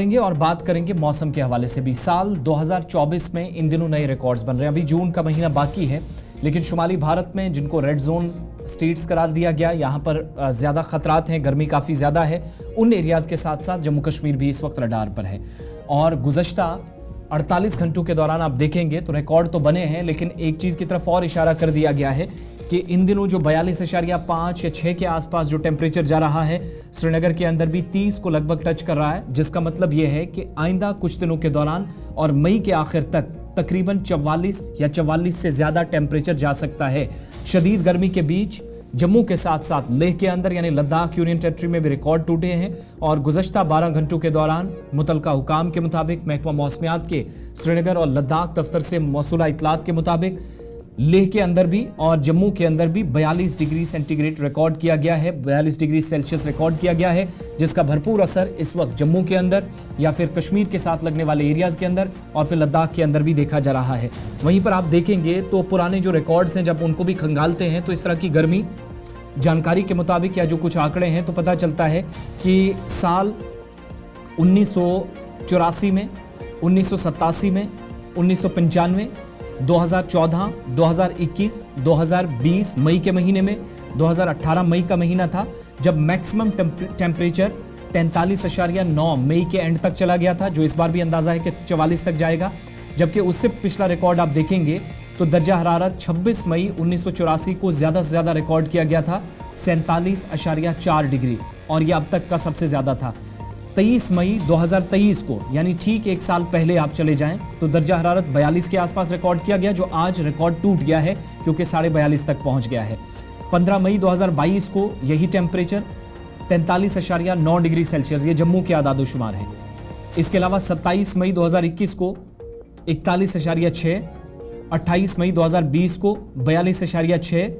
करेंगे और बात करेंगे मौसम के हवाले से भी। साल 2024 में इन दिनों नए रिकॉर्ड्स बन रहे हैं। अभी जून का महीना बाकी है, लेकिन शुमाली भारत में जिनको रेड जोन स्टेट्स करार दिया गया, यहाँ पर ज़्यादा खतरात हैं, गर्मी काफ़ी ज़्यादा है। उन एरियाज़ के साथ साथ जम्मू कश्मीर भी इस वक्त रडार पर है। और गुज़श्ता 48 घंटों के दौरान आप देखेंगे तो रिकॉर्ड तो बने हैं, लेकिन एक चीज़ की तरफ और इशारा कर दिया गया है कि इन दिनों जो 42.5 या 6 के आसपास जो टेम्परेचर जा रहा है, श्रीनगर के अंदर भी 30 को लगभग टच कर रहा है, जिसका मतलब यह है कि आइंदा कुछ दिनों के दौरान और मई के आखिर तक तकरीबन 44 या 44 से ज्यादा टेम्परेचर जा सकता है। शदीद गर्मी के बीच जम्मू के साथ साथ लेह के अंदर यानी लद्दाख यूनियन टेरिटरी में भी रिकॉर्ड टूटे हैं। और गुज़श्ता 12 घंटों के दौरान मुतलका हुकाम के मुताबिक, महकमा मौसमियात के श्रीनगर और लद्दाख दफ्तर से मौसूला इतलात के मुताबिक, लेह के अंदर भी और जम्मू के अंदर भी 42 डिग्री सेंटीग्रेड रिकॉर्ड किया गया है, 42 डिग्री सेल्सियस रिकॉर्ड किया गया है, जिसका भरपूर असर इस वक्त जम्मू के अंदर या फिर कश्मीर के साथ लगने वाले एरियाज के अंदर और फिर लद्दाख के अंदर भी देखा जा रहा है। वहीं पर आप देखेंगे तो पुराने जो रिकॉर्ड्स हैं, जब उनको भी खंगालते हैं तो इस तरह की गर्मी, जानकारी के मुताबिक या जो कुछ आंकड़े हैं, तो पता चलता है कि साल 1984 में, 1987 में, 1995, 2014, 2021, 2020 मई के महीने में, 2018 मई का महीना था जब मैक्सिमम टेम्परेचर 43.9 मई के एंड तक चला गया था, जो इस बार भी अंदाजा है कि 44 तक जाएगा। जबकि उससे पिछला रिकॉर्ड आप देखेंगे तो दर्जा हरारत 26 मई 1984 को ज़्यादा से ज़्यादा रिकॉर्ड किया गया था, 47.4 डिग्री, और यह अब तक का सबसे ज़्यादा था। 23 मई 2023 को, यानी ठीक एक साल पहले आप चले जाएं, तो दर्जा हरारत 42 के आसपास रिकॉर्ड किया गया, जो आज रिकॉर्ड टूट गया है क्योंकि 42.5 तक पहुंच गया है। 15 मई 2022 को यही टेम्परेचर 43.9 डिग्री सेल्सियस, ये जम्मू के आदादोशुमार है। इसके अलावा 27 मई 2021 को 41.6, 28 मई 2020 को 42.6,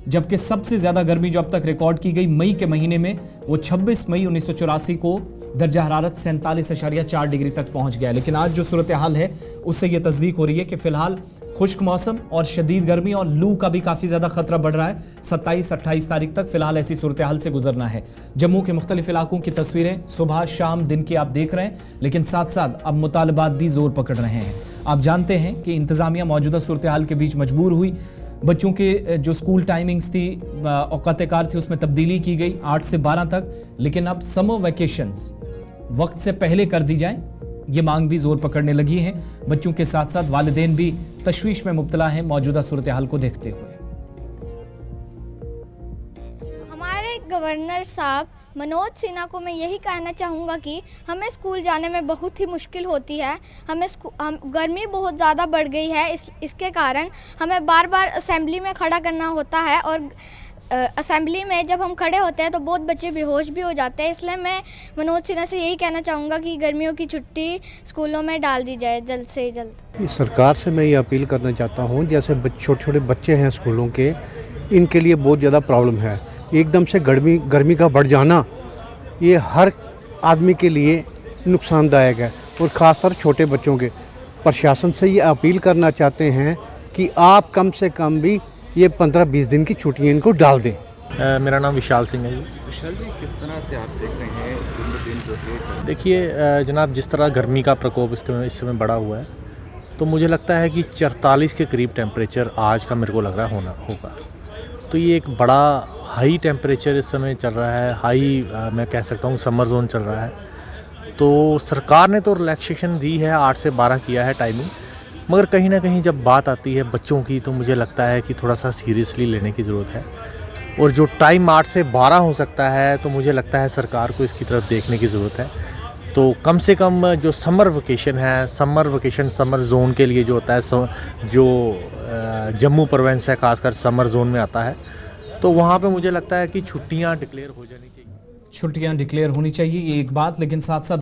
जबकि सबसे ज्यादा गर्मी जो अब तक रिकॉर्ड की गई मई के महीने में, वो 26 मई 1984 को दर्जा हरारत 47.4 डिग्री तक पहुंच गया। लेकिन आज जो सूरत हाल है उससे ये तस्दीक हो रही है कि फिलहाल खुश्क मौसम और शदीद गर्मी और लू का भी काफ़ी ज़्यादा खतरा बढ़ रहा है। 27-28 तारीख तक फिलहाल ऐसी सूरत हाल से गुजरना है। जम्मू के मुख्तलिफ इलाकों की तस्वीरें सुबह शाम दिन की आप देख रहे हैं, लेकिन साथ साथ अब मुतालबात भी जोर पकड़ रहे हैं। आप जानते हैं कि इंतज़ामिया मौजूदा सूरत हाल के बीच मजबूर हुई, बच्चों के जो स्कूल टाइमिंग्स थी, औकात कार थी, उसमें तब्दीली की गई 8 से 12 तक, लेकिन अब समर वैकेशंस वक्त से पहले कर दी जाएं, ये मांग भी जोर पकड़ने लगी है। बच्चों के साथ साथ वालिदैन भी तशवीश में मुब्तला हैं मौजूदा सूरत हाल को देखते हुए। हमारे गवर्नर साहब मनोज सिन्हा को मैं यही कहना चाहूँगा कि हमें स्कूल जाने में बहुत ही मुश्किल होती है। हम गर्मी बहुत ज़्यादा बढ़ गई है, इसके कारण हमें बार बार असेंबली में खड़ा करना होता है, और असेंबली में जब हम खड़े होते हैं तो बहुत बच्चे बेहोश भी हो जाते हैं। इसलिए मैं मनोज सिन्हा से यही कहना चाहूँगा कि गर्मियों की छुट्टी स्कूलों में डाल दी जाए जल्द से जल्द। सरकार से मैं ये अपील करना चाहता हूँ, जैसे छोटे छोटे बच्चे हैं स्कूलों के, इनके लिए बहुत ज़्यादा प्रॉब्लम है। एकदम से गर्मी का बढ़ जाना ये हर आदमी के लिए नुकसानदायक है, और ख़ासतर छोटे बच्चों के। प्रशासन से ये अपील करना चाहते हैं कि आप कम से कम भी ये 15-20 दिन की छुट्टियाँ इनको डाल दें। मेरा नाम विशाल सिंह है जी। विशाल जी, किस तरह से आप देख रहे हैं दिन ब दिन जो है? देखिए जनाब, जिस तरह गर्मी का प्रकोप इस समय बढ़ा हुआ है, तो मुझे लगता है कि 44 के करीब टेम्परेचर आज का मेरे को लग रहा होगा। तो ये एक बड़ा हाई टेम्परेचर इस समय चल रहा है, हाई मैं कह सकता हूँ समर जोन चल रहा है। तो सरकार ने तो रिलैक्सेशन दी है, 8 से 12 किया है टाइमिंग, मगर कहीं ना कहीं जब बात आती है बच्चों की तो मुझे लगता है कि थोड़ा सा सीरियसली लेने की ज़रूरत है। और जो टाइम 8 से 12 हो सकता है, तो मुझे लगता है सरकार को इसकी तरफ देखने की ज़रूरत है। तो कम से कम जो समर वेकेशन है, समर जोन के लिए जो होता है, जो जम्मू प्रोविंस है खासकर समर जोन में आता है, तो वहाँ पे मुझे लगता है कि छुट्टियाँ डिक्लेयर हो जानी चाहिए। छुट्टियां डिक्लेयर होनी चाहिए, ये एक बात, लेकिन साथ साथ